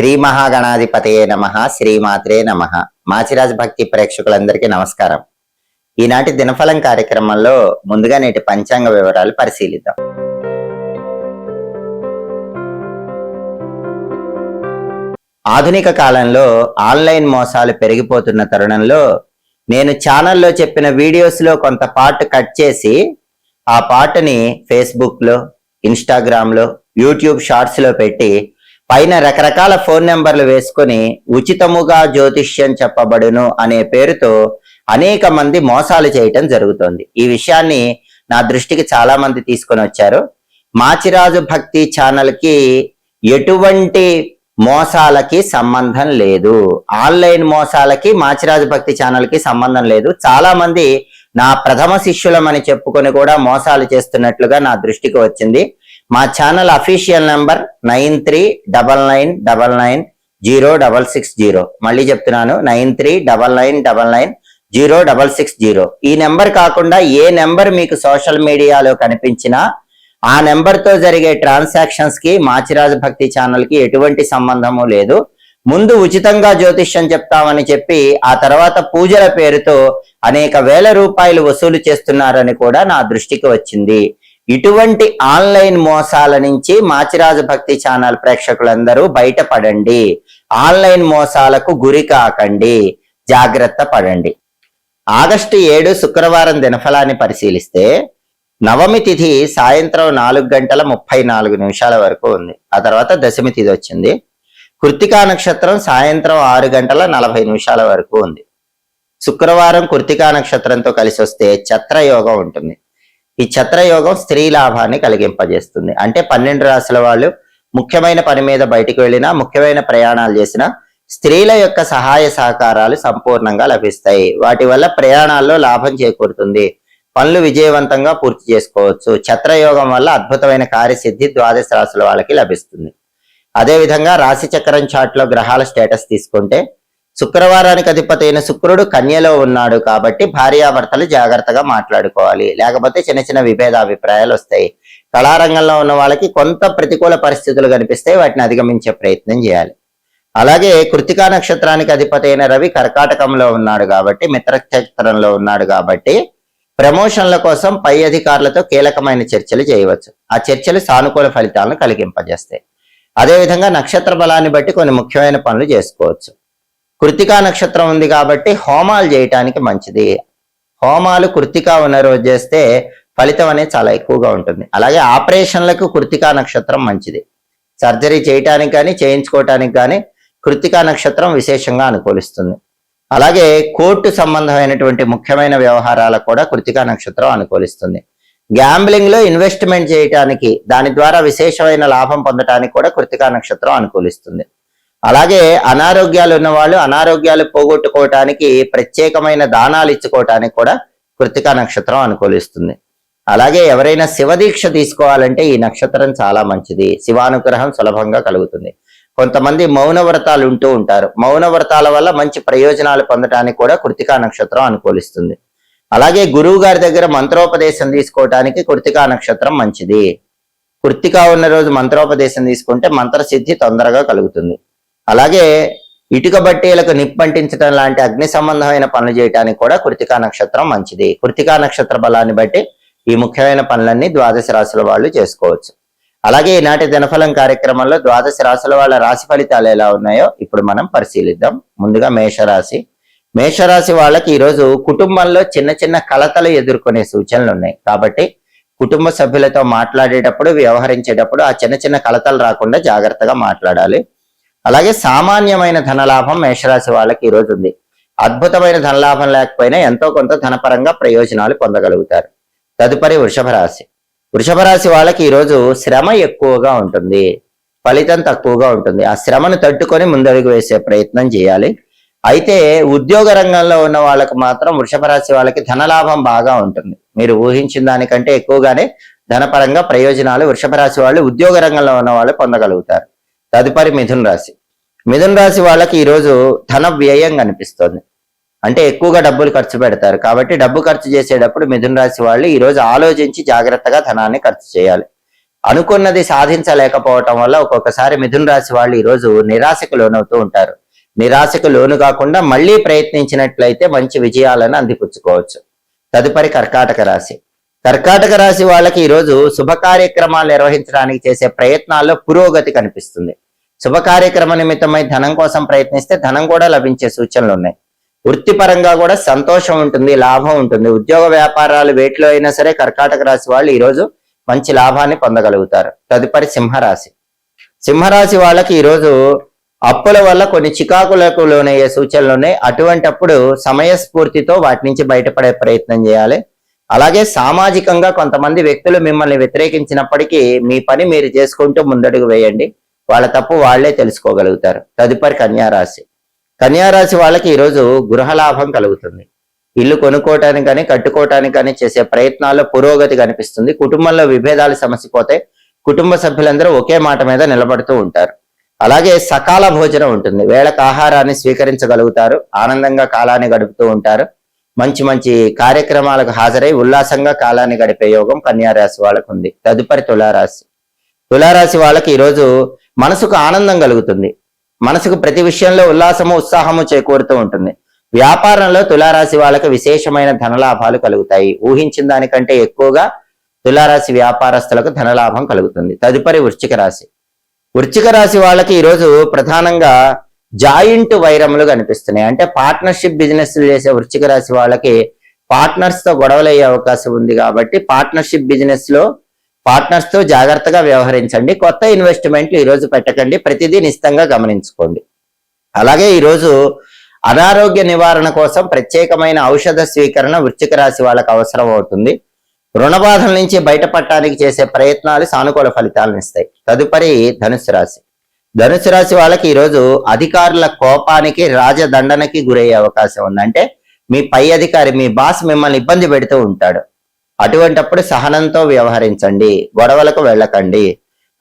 శ్రీ మహాగణాధిపతయే నమః, శ్రీమాత్రే నమః. మాచిరాజ్ భక్తి ప్రేక్షకులందరికీ నమస్కారం. ఈనాటి దినఫలం కార్యక్రమంలో ముందుగా నేటి పంచాంగ వివరాలు పరిశీలిద్దాం. ఆధునిక కాలంలో ఆన్లైన్ మోసాలు పెరిగిపోతున్న తరుణంలో నేను ఛానల్లో చెప్పిన వీడియోస్లో కొంత పార్ట్ కట్ చేసి ఆ పార్ట్ని ఫేస్బుక్లో, ఇన్స్టాగ్రామ్లో, యూట్యూబ్ షార్ట్స్లో పెట్టి పైన రకరకాల ఫోన్ నెంబర్లు వేసుకొని ఉచితముగా జ్యోతిష్యం చెప్పబడును అనే పేరుతో అనేక మంది మోసాలు చేయటం జరుగుతోంది. ఈ విషయాన్ని నా దృష్టికి చాలా మంది తీసుకొని వచ్చారు. మాచిరాజు భక్తి ఛానల్కి ఎటువంటి మోసాలకి సంబంధం లేదు. ఆన్లైన్ మోసాలకి మాచిరాజు భక్తి ఛానల్కి సంబంధం లేదు. చాలా మంది నా ప్రథమ శిష్యులమని చెప్పుకొని కూడా మోసాలు చేస్తున్నట్లుగా నా దృష్టికి వచ్చింది. మా ఛానల్ అఫీషియల్ నెంబర్ 9399990660. మళ్ళీ చెప్తున్నాను, 9399990660. ఈ నెంబర్ కాకుండా ఏ నెంబర్ మీకు సోషల్ మీడియాలో కనిపించినా ఆ నెంబర్తో జరిగే ట్రాన్సాక్షన్స్ కి మాచిరాజు భక్తి ఛానల్ కి ఎటువంటి సంబంధము లేదు. ముందు ఉచితంగా జ్యోతిష్యం చెప్తామని చెప్పి ఆ తర్వాత పూజల పేరుతో అనేక వేల రూపాయలు వసూలు చేస్తున్నారని కూడా నా దృష్టికి వచ్చింది. ఇటువంటి ఆన్లైన్ మోసాల నుంచి మాచిరాజు భక్తి ఛానల్ ప్రేక్షకులందరూ బయటపడండి. ఆన్లైన్ మోసాలకు గురి కాకండి, జాగ్రత్త పడండి. ఆగస్టు 7 శుక్రవారం దినఫలాన్ని పరిశీలిస్తే నవమి తిథి సాయంత్రం 4:34 వరకు ఉంది. ఆ తర్వాత దశమి తిథి వచ్చింది. కృత్తికా నక్షత్రం సాయంత్రం 6:40 వరకు ఉంది. శుక్రవారం కృత్తికా నక్షత్రంతో కలిసి వస్తే ఛత్రయోగం ఉంటుంది. ఈ ఛత్రయోగం స్త్రీ లాభాన్ని కలిగింపజేస్తుంది. అంటే 12 రాశుల వాళ్ళు ముఖ్యమైన పని మీద బయటికి వెళ్ళినా, ముఖ్యమైన ప్రయాణాలు చేసినా స్త్రీల యొక్క సహాయ సహకారాలు సంపూర్ణంగా లభిస్తాయి. వాటి వల్ల ప్రయాణాల్లో లాభం చేకూరుతుంది. పనులు విజయవంతంగా పూర్తి చేసుకోవచ్చు. ఛత్రయోగం వల్ల అద్భుతమైన కార్యసిద్ధి ద్వాదశ రాశుల వాళ్ళకి లభిస్తుంది. అదేవిధంగా రాశి చక్రం చార్ట్లో గ్రహాల స్టేటస్ తీసుకుంటే శుక్రవారానికి అధిపతి అయిన శుక్రుడు కన్యలో ఉన్నాడు కాబట్టి భార్యాభర్తలు జాగ్రత్తగా మాట్లాడుకోవాలి, లేకపోతే చిన్న చిన్న విభేదాభిప్రాయాలు వస్తాయి. కళారంగంలో ఉన్న వాళ్ళకి కొంత ప్రతికూల పరిస్థితులు కనిపిస్తాయి, వాటిని అధిగమించే ప్రయత్నం చేయాలి. అలాగే కృత్తికా నక్షత్రానికి అధిపతి అయిన రవి కర్కాటకంలో ఉన్నాడు కాబట్టి, మిత్రక్షేత్రంలో ఉన్నాడు కాబట్టి ప్రమోషన్ల కోసం పై అధికారులతో కీలకమైన చర్చలు చేయవచ్చు. ఆ చర్చలు సానుకూల ఫలితాలను కలిగింపజేస్తాయి. అదేవిధంగా నక్షత్ర బలాన్ని బట్టి కొన్ని ముఖ్యమైన పనులు చేసుకోవచ్చు. కృత్తికా నక్షత్రం ఉంది కాబట్టి హోమాలు చేయటానికి మంచిది. హోమాలు కృత్తికా ఉన్న రోజు చేస్తే ఫలితం అనేది చాలా ఎక్కువగా ఉంటుంది. అలాగే ఆపరేషన్లకు కృత్తికా నక్షత్రం మంచిది. సర్జరీ చేయటానికి కానీ చేయించుకోవటానికి కానీ కృత్తికా నక్షత్రం విశేషంగా అనుకూలిస్తుంది. అలాగే కోర్టు సంబంధమైనటువంటి ముఖ్యమైన వ్యవహారాలకు కూడా కృత్తికా నక్షత్రం అనుకూలిస్తుంది. గ్యాంబ్లింగ్ లో ఇన్వెస్ట్మెంట్ చేయటానికి, దాని ద్వారా విశేషమైన లాభం పొందటానికి కూడా కృత్తికా నక్షత్రం అనుకూలిస్తుంది. అలాగే అనారోగ్యాలు ఉన్న వాళ్ళు అనారోగ్యాలు పోగొట్టుకోవటానికి, ప్రత్యేకమైన దానాలు ఇచ్చుకోవటానికి కూడా కృత్తికా నక్షత్రం అనుకూలిస్తుంది. అలాగే ఎవరైనా శివదీక్ష తీసుకోవాలంటే ఈ నక్షత్రం చాలా మంచిది. శివానుగ్రహం సులభంగా కలుగుతుంది. కొంతమంది మౌన వ్రతాలు ఉంటూ ఉంటారు. మౌన వ్రతాల వల్ల మంచి ప్రయోజనాలు పొందటానికి కూడా కృత్తికా నక్షత్రం అనుకూలిస్తుంది. అలాగే గురువు గారి దగ్గర మంత్రోపదేశం తీసుకోవటానికి కృత్తికా నక్షత్రం మంచిది. కృత్తికా ఉన్న రోజు మంత్రోపదేశం తీసుకుంటే మంత్రసిద్ధి తొందరగా కలుగుతుంది. అలాగే ఇటుక బట్టీలకు నిప్పంటించడం లాంటి అగ్ని సంబంధమైన పనులు చేయడానికి కూడా కృత్తికా నక్షత్రం మంచిది. కృత్తికా నక్షత్ర బలాన్ని బట్టి ఈ ముఖ్యమైన పనులన్నీ ద్వాదశ రాశుల వాళ్ళు చేసుకోవచ్చు. అలాగే ఈనాటి దినఫలం కార్యక్రమంలో ద్వాదశ రాశుల వాళ్ళ రాశి ఫలితాలు ఎలా ఉన్నాయో ఇప్పుడు మనం పరిశీలిద్దాం. ముందుగా మేషరాశి. మేషరాశి వాళ్ళకి ఈరోజు కుటుంబంలో చిన్న చిన్న కలతలు ఎదుర్కొనే సూచనలు ఉన్నాయి. కాబట్టి కుటుంబ సభ్యులతో మాట్లాడేటప్పుడు, వ్యవహరించేటప్పుడు ఆ చిన్న చిన్న కలతలు రాకుండా జాగ్రత్తగా మాట్లాడాలి. అలాగే సామాన్యమైన ధనలాభం మేషరాశి వాళ్ళకి ఈరోజు ఉంది. అద్భుతమైన ధనలాభం లేకపోయినా ఎంతో కొంత ధనపరంగా ప్రయోజనాలు పొందగలుగుతారు. తదుపరి వృషభ రాశి. వృషభ రాశి వాళ్ళకి ఈరోజు శ్రమ ఎక్కువగా ఉంటుంది, ఫలితం తక్కువగా ఉంటుంది. ఆ శ్రమను తట్టుకొని ముందడుగు వేసే ప్రయత్నం చేయాలి. అయితే ఉద్యోగ రంగంలో ఉన్న వాళ్ళకి మాత్రం వృషభ రాశి వాళ్ళకి ధనలాభం బాగా ఉంటుంది. మీరు ఊహించిన దానికంటే ఎక్కువగానే ధనపరంగా ప్రయోజనాలు వృషభ రాశి వాళ్ళు ఉద్యోగ రంగంలో ఉన్న వాళ్ళు పొందగలుగుతారు. తదుపరి మిథున రాశి. మిథున రాశి వాళ్ళకి ఈరోజు ధన వ్యయం కనిపిస్తుంది. అంటే ఎక్కువగా డబ్బులు ఖర్చు పెడతారు. కాబట్టి డబ్బు ఖర్చు చేసేటప్పుడు మిథున రాశి వాళ్ళు ఈరోజు ఆలోచించి జాగ్రత్తగా ధనాన్ని ఖర్చు చేయాలి. అనుకున్నది సాధించలేకపోవటం వల్ల ఒక్కొక్కసారి మిథున రాశి వాళ్ళు ఈరోజు నిరాశకు లోనవుతూ ఉంటారు. నిరాశకు లోను కాకుండా మళ్ళీ ప్రయత్నించినట్లయితే మంచి విజయాలను అందిపుచ్చుకోవచ్చు. తదుపరి కర్కాటక రాశి. కర్కాటక రాశి వాళ్ళకి ఈరోజు శుభ కార్యక్రమాలు నిర్వహించడానికి చేసే ప్రయత్నాల్లో పురోగతి కనిపిస్తుంది. శుభ కార్యక్రమ నిమిత్తమై ధనం కోసం ప్రయత్నిస్తే ధనం కూడా లభించే సూచనలు ఉన్నాయి. వృత్తిపరంగా కూడా సంతోషం ఉంటుంది, లాభం ఉంటుంది. ఉద్యోగ వ్యాపారాలు వేటిలో అయినా సరే కర్కాటక రాశి వాళ్ళు ఈరోజు మంచి లాభాన్ని పొందగలుగుతారు. తదుపరి సింహరాశి. సింహరాశి వాళ్ళకి ఈరోజు అప్పుల వల్ల కొన్ని చికాకులకు లోనయ్యే సూచనలు ఉన్నాయి. అటువంటప్పుడు సమయస్ఫూర్తితో వాటి నుంచి బయటపడే ప్రయత్నం చేయాలి. అలాగే సామాజికంగా కొంతమంది వ్యక్తులు మిమ్మల్ని వ్యతిరేకించినప్పటికీ మీ పని మీరు చేసుకుంటూ ముందడుగు వేయండి. వాళ్ళ తప్పు వాళ్లే తెలుసుకోగలుగుతారు. తదుపరి కన్యారాశి. కన్యారాశి వాళ్ళకి ఈరోజు గృహలాభం కలుగుతుంది. ఇల్లు కొనుక్కోవటానికి కానీ కట్టుకోవటానికి కానీ చేసే ప్రయత్నాల్లో పురోగతి కనిపిస్తుంది. కుటుంబంలో విభేదాలు సమసిపోతే కుటుంబ సభ్యులందరూ ఒకే మాట మీద నిలబడుతూ ఉంటారు. అలాగే సకాల భోజనం ఉంటుంది. వేళకు ఆహారాన్ని స్వీకరించగలుగుతారు. ఆనందంగా కాలాన్ని గడుపుతూ ఉంటారు. మంచి మంచి కార్యక్రమాలకు హాజరై ఉల్లాసంగా కాలాన్ని గడిపే యోగం కన్యారాశి వాళ్ళకు ఉంది. తదుపరి తులారాశి. తులారాశి వాళ్ళకి ఈరోజు మనసుకు ఆనందం కలుగుతుంది. మనసుకు ప్రతి విషయంలో ఉల్లాసము ఉత్సాహము చేకూరుతూ ఉంటుంది. వ్యాపారంలో తులారాశి వాళ్ళకి విశేషమైన ధనలాభాలు కలుగుతాయి. ఊహించిన దానికంటే ఎక్కువగా తులారాశి వ్యాపారస్తులకు ధనలాభం కలుగుతుంది. తదుపరి వృశ్చిక రాశి. వృశ్చిక రాశి వాళ్ళకి ఈరోజు ప్రధానంగా జాయింట్ వైరములు కనిపిస్తున్నాయి. అంటే పార్ట్నర్షిప్ బిజినెస్ చేసే వృశ్చిక రాశి వాళ్ళకి పార్ట్నర్స్ తో గొడవలయ్యే అవకాశం ఉంది. కాబట్టి పార్ట్నర్షిప్ బిజినెస్ లో పార్ట్నర్స్ తో జాగ్రత్తగా వ్యవహరించండి. కొత్త ఇన్వెస్ట్మెంట్లు ఈరోజు పెట్టకండి. ప్రతిదీ నిశ్చితంగా గమనించుకోండి. అలాగే ఈరోజు అనారోగ్య నివారణ కోసం ప్రత్యేకమైన ఔషధ స్వీకరణ వృశ్చిక రాశి వాళ్ళకి అవసరం అవుతుంది. రుణ బాధల నుంచి బయటపడటానికి చేసే ప్రయత్నాలు సానుకూల ఫలితాలను ఇస్తాయి. తదుపరి ధనుస్సు రాశి. ధనుసు రాశి వాళ్ళకి ఈరోజు అధికారుల కోపానికి రాజదండనకి గురయ్యే అవకాశం ఉంది. అంటే మీ పై అధికారి మీ బాస్ మిమ్మల్ని ఇబ్బంది పెడుతూ ఉంటాడు. అటువంటప్పుడు సహనంతో వ్యవహరించండి, గొడవలకు వెళ్ళకండి.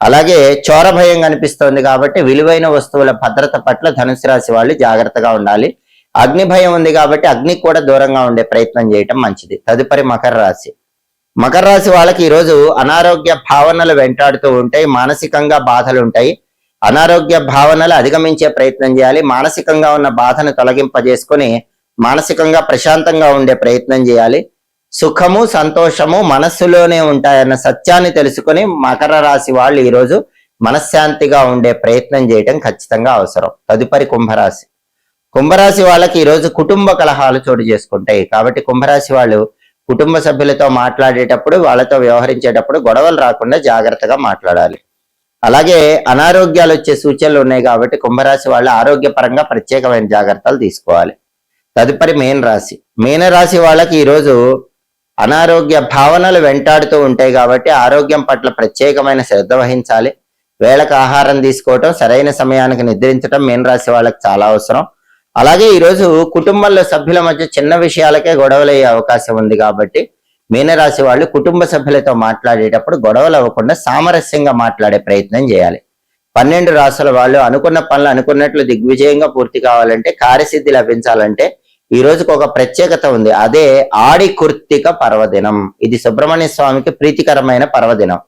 అలాగే చోర భయం కనిపిస్తోంది కాబట్టి విలువైన వస్తువుల భద్రత పట్ల ధనుసు రాశి వాళ్ళు జాగ్రత్తగా ఉండాలి. అగ్ని భయం ఉంది కాబట్టి అగ్నికి కూడా దూరంగా ఉండే ప్రయత్నం చేయటం మంచిది. తదుపరి మకర రాశి. మకర రాశి వాళ్ళకి ఈరోజు అనారోగ్య భావనలు వెంటాడుతూ ఉంటాయి. మానసికంగా బాధలు ఉంటాయి. అనారోగ్య భావనలు అధిగమించే ప్రయత్నం చేయాలి. మానసికంగా ఉన్న బాధను తొలగింపజేసుకొని మానసికంగా ప్రశాంతంగా ఉండే ప్రయత్నం చేయాలి. సుఖము సంతోషము మనస్సులోనే ఉంటాయన్న సత్యాన్ని తెలుసుకొని మకర రాశి వాళ్ళు ఈరోజు మనశ్శాంతిగా ఉండే ప్రయత్నం చేయటం ఖచ్చితంగా అవసరం. తదుపరి కుంభరాశి. కుంభరాశి వాళ్ళకి ఈరోజు కుటుంబ కలహాలు చోటు చేసుకుంటాయి. కాబట్టి కుంభరాశి వాళ్ళు కుటుంబ సభ్యులతో మాట్లాడేటప్పుడు వాళ్ళతో వ్యవహరించేటప్పుడు గొడవలు రాకుండా జాగ్రత్తగా మాట్లాడాలి. అలాగే అనారోగ్యాలు వచ్చే సూచనలు ఉన్నాయి కాబట్టి కుంభరాశి వాళ్ళు ఆరోగ్యపరంగా ప్రత్యేకమైన జాగ్రత్తలు తీసుకోవాలి. తదుపరి మీన రాశి. మీన రాశి వాళ్ళకి ఈరోజు అనారోగ్య భావనలు వెంటాడుతూ ఉంటాయి కాబట్టి ఆరోగ్యం పట్ల ప్రత్యేకమైన శ్రద్ధ వహించాలి. వేళకు ఆహారం తీసుకోవటం, సరైన సమయానికి నిద్రించడం మీన రాశి వాళ్ళకి చాలా అవసరం. అలాగే ఈరోజు కుటుంబంలో సభ్యుల మధ్య చిన్న విషయాలకే గొడవలయ్యే అవకాశం ఉంది కాబట్టి మీనరాశి వాళ్ళు కుటుంబ సభ్యులతో మాట్లాడేటప్పుడు గొడవలు అవ్వకుండా సామరస్యంగా మాట్లాడే ప్రయత్నం చేయాలి. 12 రాశుల వాళ్ళు అనుకున్న పనులు అనుకున్నట్లు దిగ్విజయంగా పూర్తి కావాలంటే, కార్యసిద్ధి లభించాలంటే ఈ రోజుకు ఒక ప్రత్యేకత ఉంది. అదే ఆడి కుర్తిక పర్వదినం. ఇది సుబ్రహ్మణ్య స్వామికి ప్రీతికరమైన పర్వదినం.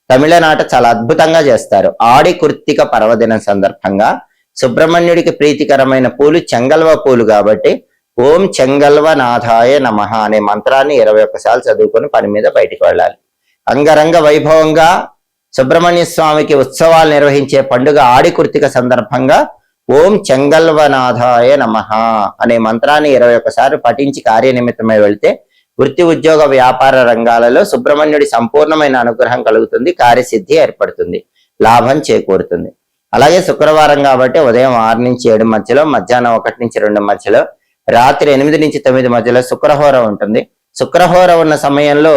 తమిళనాట చాలా అద్భుతంగా చేస్తారు. ఆడి కుర్తిక పర్వదినం సందర్భంగా సుబ్రహ్మణ్యుడికి ప్రీతికరమైన పూలు చెంగల్వ పూలు కాబట్టి ఓం చెంగల్వ నాథాయ నమః అనే మంత్రాన్ని 21 సార్లు చదువుకొని పని మీద బయటికి వెళ్ళాలి. అంగరంగ వైభవంగా సుబ్రహ్మణ్య స్వామికి ఉత్సవాలు నిర్వహించే పండుగ ఆడి కుర్తిక సందర్భంగా ఓం చెంగల్వనాథాయ నమః అనే మంత్రాన్ని 21 సార్లు పఠించి కార్యనిమిత్తమై వెళితే వృత్తి ఉద్యోగ వ్యాపార రంగాలలో సుబ్రహ్మణ్యుడి సంపూర్ణమైన అనుగ్రహం కలుగుతుంది. కార్యసిద్ధి ఏర్పడుతుంది. లాభం చేకూరుతుంది. అలాగే శుక్రవారం కాబట్టి ఉదయం 6 నుంచి 7 మధ్యలో, మధ్యాహ్నం 1 నుంచి 2 మధ్యలో, రాత్రి 8 నుంచి 9 మధ్యలో శుక్రహోర ఉంటుంది. శుక్రహోర ఉన్న సమయంలో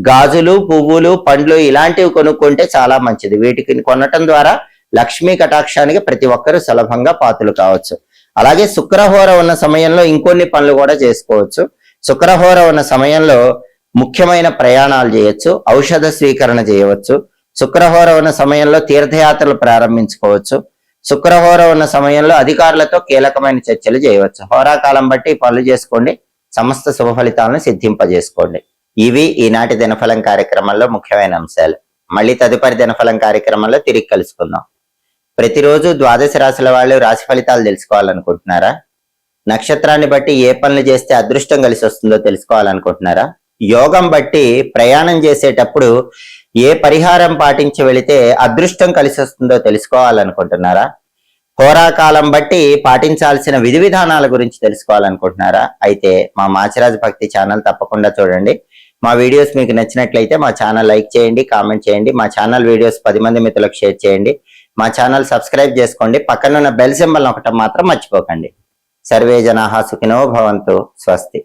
గాజులు, పువ్వులు, పండ్లు ఇలాంటివి కొనుక్కుంటే చాలా మంచిది. వీటికి కొనటం ద్వారా లక్ష్మీ కటాక్షానికి ప్రతి ఒక్కరూ సులభంగా పాత్రలు కావచ్చు. అలాగే శుక్రహోర ఉన్న సమయంలో ఇంకొన్ని పనులు కూడా చేసుకోవచ్చు. శుక్రహోర ఉన్న సమయంలో ముఖ్యమైన ప్రయాణాలు చేయొచ్చు, ఔషధ స్వీకరణ చేయవచ్చు. శుక్రహోర ఉన్న సమయంలో తీర్థయాత్రలు ప్రారంభించుకోవచ్చు. శుక్రహోర ఉన్న సమయంలో అధికారులతో కీలకమైన చర్చలు చేయవచ్చు. హోరాకాలం బట్టి పనులు చేసుకోండి. సమస్త శుభ ఫలితాలను సిద్ధింపజేసుకోండి. ఇవి ఈనాటి దినఫలం కార్యక్రమంలో ముఖ్యమైన అంశాలు. మళ్ళీ తదుపరి దినఫలం కార్యక్రమంలో తిరిగి కలుసుకుందాం. ప్రతిరోజు ద్వాదశ రాశుల వాళ్ళు రాశి ఫలితాలు తెలుసుకోవాలనుకుంటున్నారా? నక్షత్రాన్ని బట్టి ఏ పనులు చేస్తే అదృష్టం కలిసి వస్తుందో తెలుసుకోవాలనుకుంటున్నారా? యోగం బట్టి ప్రయాణం చేసేటప్పుడు ఏ పరిహారం పాటించి వెళితే అదృష్టం కలిసి వస్తుందో తెలుసుకోవాలనుకుంటున్నారా? హోరాకాలం బట్టి పాటించాల్సిన విధి విధానాల గురించి తెలుసుకోవాలనుకుంటున్నారా? అయితే మా మాచిరాజు భక్తి ఛానల్ తప్పకుండా చూడండి. మా వీడియోస్ మీకు నచ్చినట్లయితే మా ఛానల్ లైక్ చేయండి, కామెంట్ చేయండి. మా ఛానల్ వీడియోస్ 10 మంది మిత్రులకు షేర్ చేయండి. మా ఛానల్ సబ్స్క్రైబ్ చేసుకోండి. పక్కనున్న బెల్ సింబల్ నొక్కటం మాత్రం మర్చిపోకండి. సర్వే జనాః సుఖినో భవంతు. స్వస్తి.